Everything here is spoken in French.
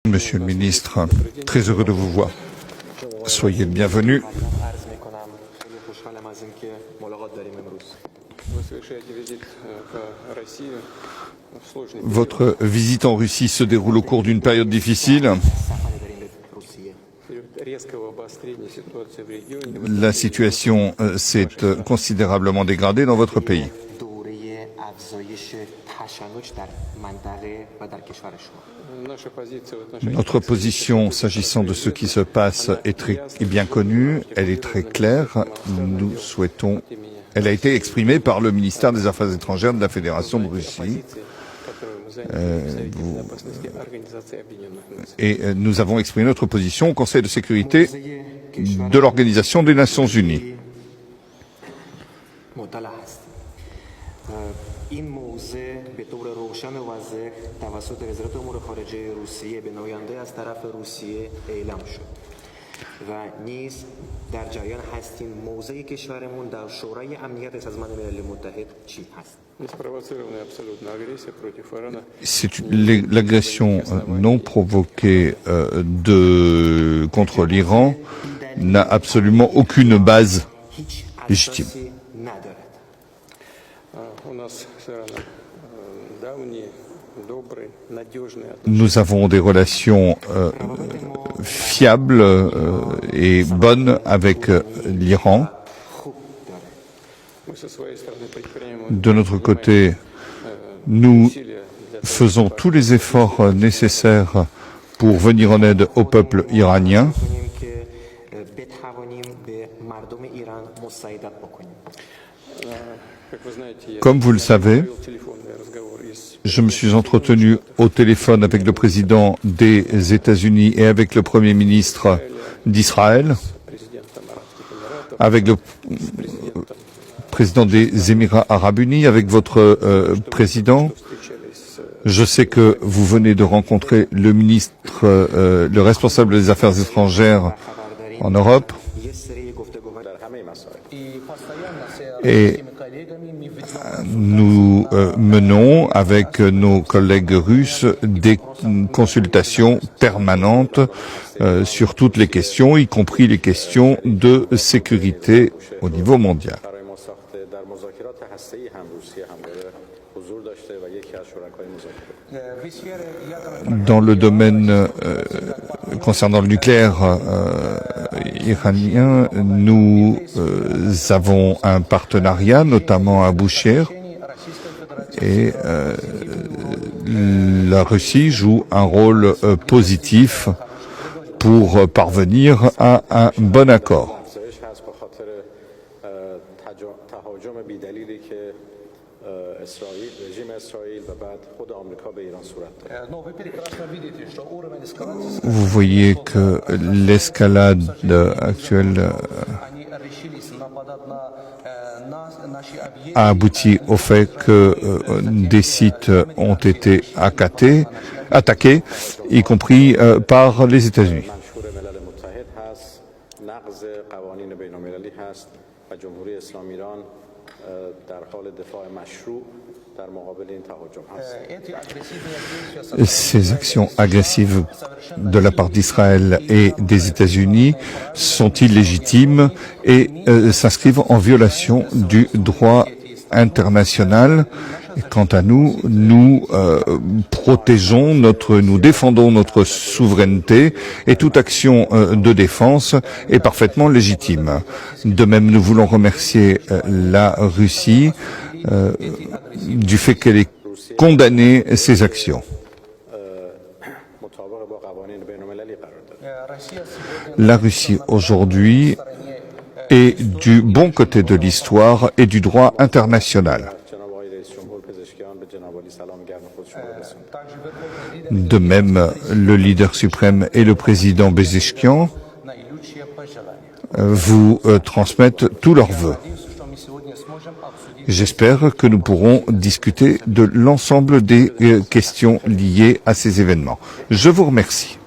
Monsieur le ministre, très heureux de vous voir. Soyez le bienvenu. Votre visite en Russie se déroule au cours d'une période difficile. La situation s'est considérablement dégradée dans votre pays. Notre position, s'agissant de ce qui se passe, est bien connue, elle est très claire. Nous souhaitons, elle a été exprimée par le ministère des Affaires étrangères de la Fédération de Russie. Et nous avons exprimé notre position au Conseil de sécurité de l'Organisation des Nations Unies. این موضوع به طور روشن و واضح توسط وزارت امور خارجه روسیه به نماینده از طرف روسیه اعلام شد و نیز در جریان هستیم موضع کشورمون در شورای امنیت سازمان ملل متحد چی هست. L'agression non provoquée contre l'Iran n'a absolument aucune base légitime. Nous avons des relations fiables et bonnes avec l'Iran. De notre côté, nous faisons tous les efforts nécessaires pour venir en aide au peuple iranien. Comme vous le savez, je me suis entretenu au téléphone avec le président des États-Unis et avec le Premier ministre d'Israël, avec le président des Émirats arabes unis, avec votre président. Je sais que vous venez de rencontrer le ministre, le responsable des Affaires étrangères en Europe. Et nous menons avec nos collègues russes des consultations permanentes sur toutes les questions, y compris les questions de sécurité au niveau mondial. Dans le domaine concernant le nucléaire iranien, nous avons un partenariat, notamment à Boucher, et la Russie joue un rôle positif pour parvenir à un bon accord. Vous voyez que l'escalade actuelle a abouti au fait que des sites ont été attaqués, y compris par les États-Unis. Ces actions agressives de la part d'Israël et des États-Unis sont illégitimes et s'inscrivent en violation du droit international. Et quant à nous, nous nous défendons notre souveraineté et toute action de défense est parfaitement légitime. De même, nous voulons remercier la Russie du fait qu'elle ait condamné ces actions. La Russie aujourd'hui est du bon côté de l'histoire et du droit international. De même, le leader suprême et le président Pezeshkian vous transmettent tous leurs vœux. J'espère que nous pourrons discuter de l'ensemble des questions liées à ces événements. Je vous remercie.